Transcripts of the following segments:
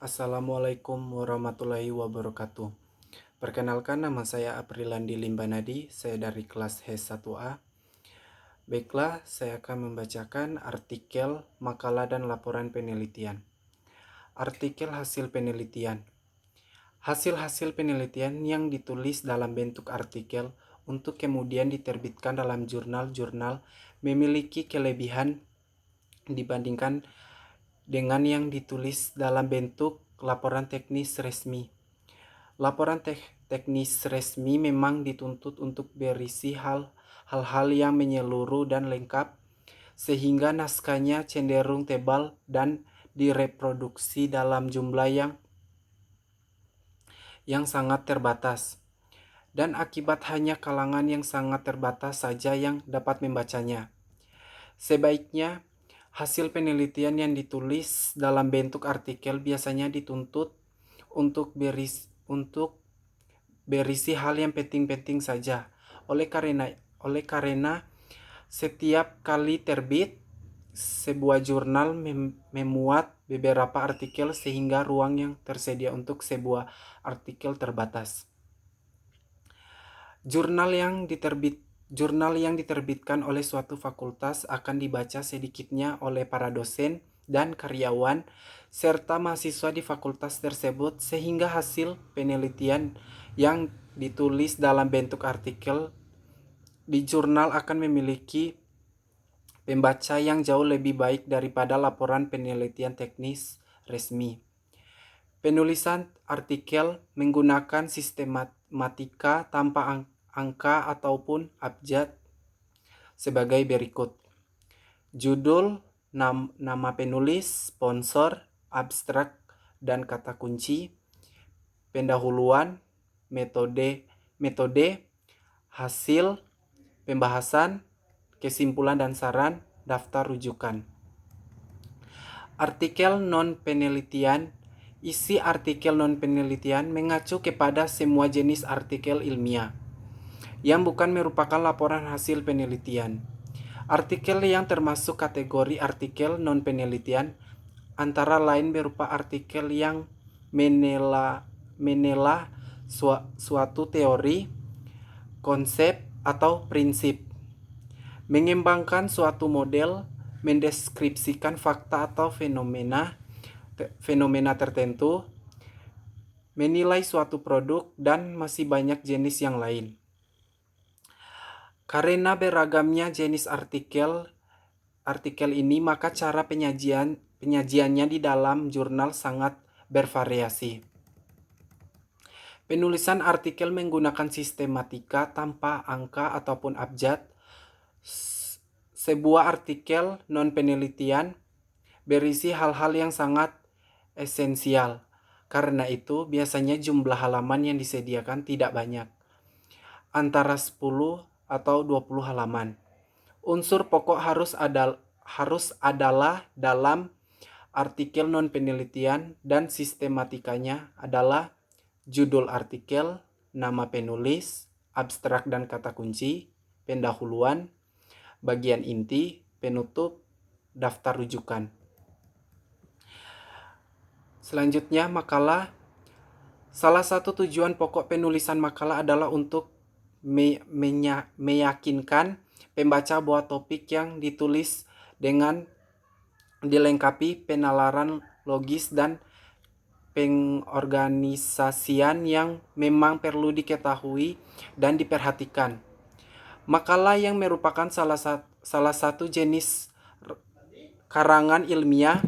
Assalamualaikum warahmatullahi wabarakatuh. Perkenalkan, nama saya Aprilandi Limbanadi, saya dari kelas H1A. Baiklah, saya akan membacakan artikel, makalah, dan laporan penelitian. Artikel hasil penelitian. Hasil-hasil penelitian yang ditulis dalam bentuk artikel untuk kemudian diterbitkan dalam jurnal-jurnal memiliki kelebihan dibandingkan dengan yang ditulis dalam bentuk laporan teknis resmi. Laporan teknis resmi memang dituntut untuk berisi hal-hal yang menyeluruh dan lengkap, sehingga naskahnya cenderung tebal dan direproduksi dalam jumlah yang sangat terbatas. Dan akibat hanya kalangan yang sangat terbatas saja yang dapat membacanya. Sebaiknya, hasil penelitian yang ditulis dalam bentuk artikel biasanya dituntut untuk berisi hal yang penting-penting saja. Oleh karena setiap kali terbit, sebuah jurnal memuat beberapa artikel sehingga ruang yang tersedia untuk sebuah artikel terbatas. Jurnal yang diterbitkan oleh suatu fakultas akan dibaca sedikitnya oleh para dosen dan karyawan serta mahasiswa di fakultas tersebut, sehingga hasil penelitian yang ditulis dalam bentuk artikel di jurnal akan memiliki pembaca yang jauh lebih baik daripada laporan penelitian teknis resmi. Penulisan artikel menggunakan sistematika tanpa angka ataupun abjad sebagai berikut. Judul, nama penulis, sponsor, abstrak, dan kata kunci. Pendahuluan, metode, hasil, pembahasan, kesimpulan dan saran, daftar rujukan. Artikel non-penelitian. Isi artikel non-penelitian mengacu kepada semua jenis artikel ilmiah yang bukan merupakan laporan hasil penelitian. Artikel yang termasuk kategori artikel non-penelitian antara lain berupa artikel yang menela suatu teori, konsep, atau prinsip, mengembangkan suatu model, mendeskripsikan fakta atau fenomena tertentu, menilai suatu produk, dan masih banyak jenis yang lain. Karena beragamnya jenis artikel ini, maka cara penyajiannya di dalam jurnal sangat bervariasi. Penulisan artikel menggunakan sistematika tanpa angka ataupun abjad. Sebuah artikel non-penelitian berisi hal-hal yang sangat esensial. Karena itu, biasanya jumlah halaman yang disediakan tidak banyak, antara 10 atau 20 halaman. Unsur pokok harus adalah dalam artikel non-penelitian dan sistematikanya adalah judul artikel, nama penulis, abstrak dan kata kunci, pendahuluan, bagian inti, penutup, daftar rujukan. Selanjutnya, makalah. Salah satu tujuan pokok penulisan makalah adalah untuk meyakinkan pembaca bahwa topik yang ditulis dengan dilengkapi penalaran logis dan pengorganisasian yang memang perlu diketahui dan diperhatikan. Makalah yang merupakan salah satu jenis karangan ilmiah.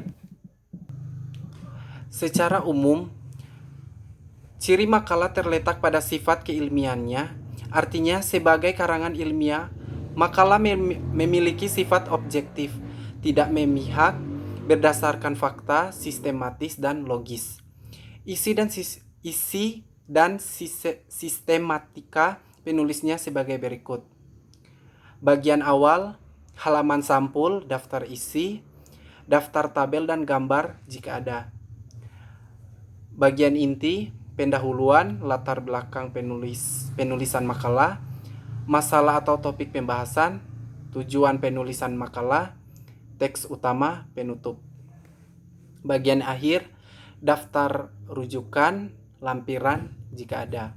Secara umum, ciri makalah terletak pada sifat keilmiahannya. Artinya, sebagai karangan ilmiah, makalah memiliki sifat objektif, tidak memihak, berdasarkan fakta, sistematis, dan logis. Isi dan sistematika penulisnya sebagai berikut. Bagian awal, halaman sampul, daftar isi, daftar tabel dan gambar jika ada. Bagian inti, pendahuluan, latar belakang penulisan makalah, masalah atau topik pembahasan, tujuan penulisan makalah, teks utama, penutup. Bagian akhir, daftar rujukan, lampiran jika ada.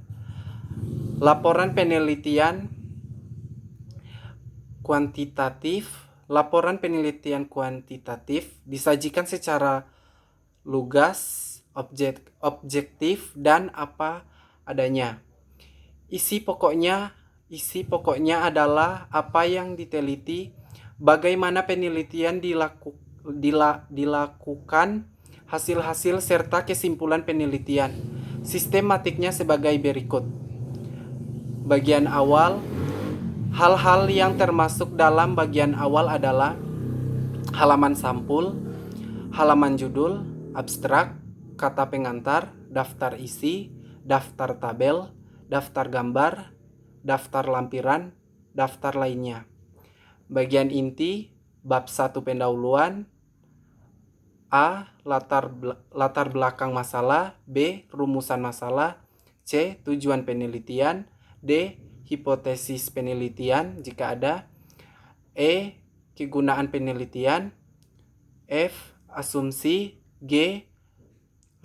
Laporan penelitian kuantitatif. Laporan penelitian kuantitatif disajikan secara lugas, objektif, dan apa adanya. Isi pokoknya adalah apa yang diteliti, bagaimana penelitian dilakukan, hasil-hasil serta kesimpulan penelitian. Sistematiknya sebagai berikut. Bagian awal. Hal-hal yang termasuk dalam bagian awal adalah halaman sampul, halaman judul, abstrak, kata pengantar, daftar isi, daftar tabel, daftar gambar, daftar lampiran, daftar lainnya. Bagian inti, bab 1 pendahuluan. A. Latar belakang masalah. B. Rumusan masalah. C. Tujuan penelitian. D. Hipotesis penelitian jika ada. E. Kegunaan penelitian. F. Asumsi. G.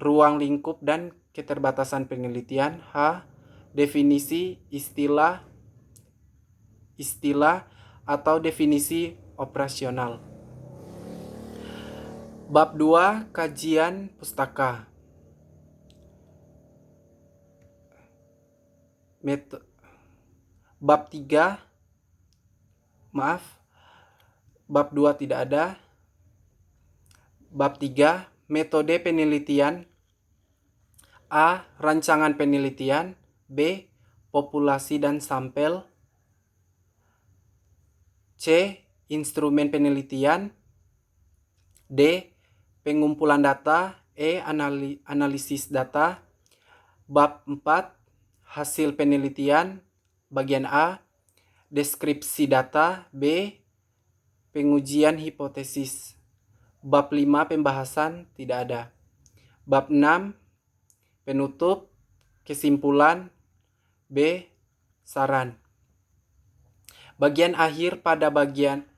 Ruang lingkup dan keterbatasan penelitian. H. Definisi istilah atau definisi operasional. Bab 2. Kajian pustaka. Bab 3. Bab 2 tidak ada. Bab 3. Metode penelitian. A. Rancangan penelitian. B. Populasi dan sampel. C. Instrumen penelitian. D. Pengumpulan data. E. Analisis data. Bab 4. Hasil penelitian. Bagian A. Deskripsi data. B. Pengujian hipotesis. Bab 5. Pembahasan tidak ada. Bab 6. Penutup. Kesimpulan. B. Saran. Bagian akhir. Pada bagian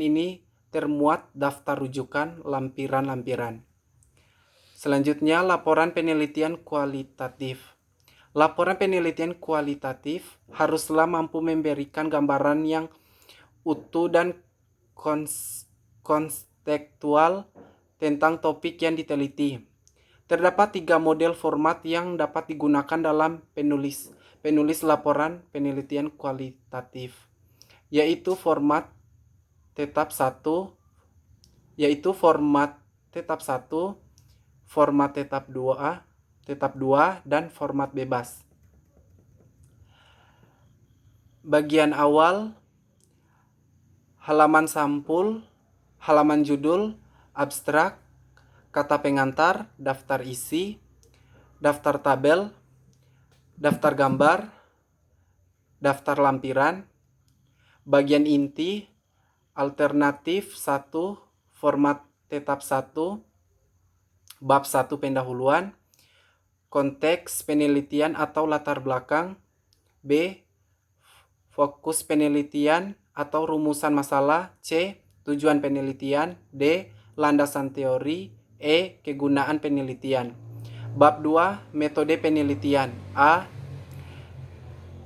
ini termuat daftar rujukan, lampiran-lampiran. Selanjutnya, laporan penelitian kualitatif. Laporan penelitian kualitatif haruslah mampu memberikan gambaran yang utuh dan kontekstual tentang topik yang diteliti. Terdapat 3 model format yang dapat digunakan dalam penulis laporan penelitian kualitatif, yaitu format tetap 1, format tetap 2, dan format bebas. Bagian awal, halaman sampul, halaman judul, abstrak, kata pengantar, daftar isi, daftar tabel, daftar gambar, daftar lampiran. Bagian inti, alternatif 1, format tetap 1, bab 1 pendahuluan. Konteks penelitian atau latar belakang. B. Fokus penelitian atau rumusan masalah. C. Tujuan penelitian. D. Landasan teori. E. Kegunaan penelitian. Bab 2. Metode penelitian. A.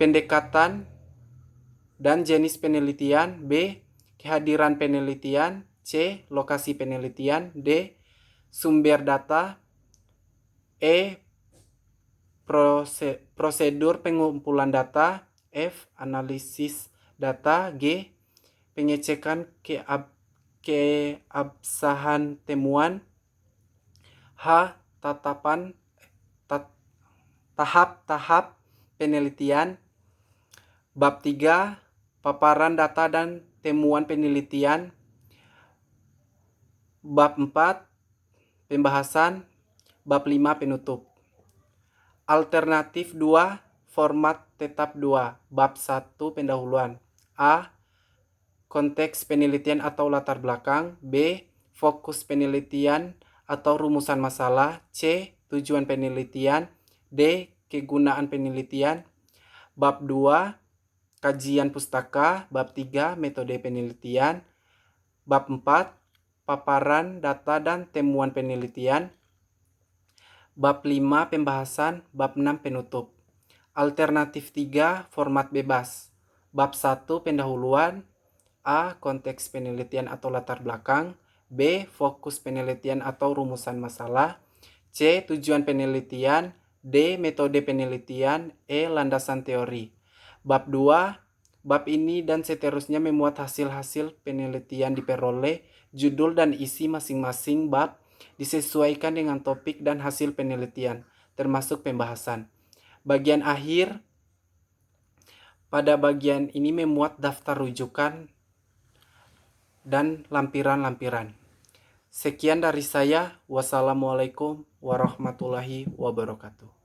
Pendekatan dan jenis penelitian. B. Kehadiran penelitian. C. Lokasi penelitian. D. Sumber data. E. Prosedur pengumpulan data. F. Analisis data. G. Pengecekan keabsahan temuan. H. Tahap-tahap penelitian. Bab 3. Paparan data dan temuan penelitian. Bab 4. Pembahasan. Bab 5. Penutup. Alternatif 2. Format tetap 2. Bab 1 pendahuluan. A. Konteks penelitian atau latar belakang. B. Fokus penelitian atau rumusan masalah. C. Tujuan penelitian. D. Kegunaan penelitian. Bab 2. Kajian pustaka. Bab 3. Metode penelitian. Bab 4. paparan data dan temuan penelitian. Bab 5 pembahasan, bab 6 penutup. Alternatif 3 format bebas. Bab 1 pendahuluan. A. Konteks penelitian atau latar belakang. B. Fokus penelitian atau rumusan masalah. C. Tujuan penelitian. D. Metode penelitian. E. Landasan teori. Bab 2. Bab ini dan seterusnya memuat hasil-hasil penelitian diperoleh, judul dan isi masing-masing bab disesuaikan dengan topik dan hasil penelitian, termasuk pembahasan. Bagian akhir, pada bagian ini memuat daftar rujukan dan lampiran-lampiran. Sekian dari saya. Wassalamualaikum warahmatullahi wabarakatuh.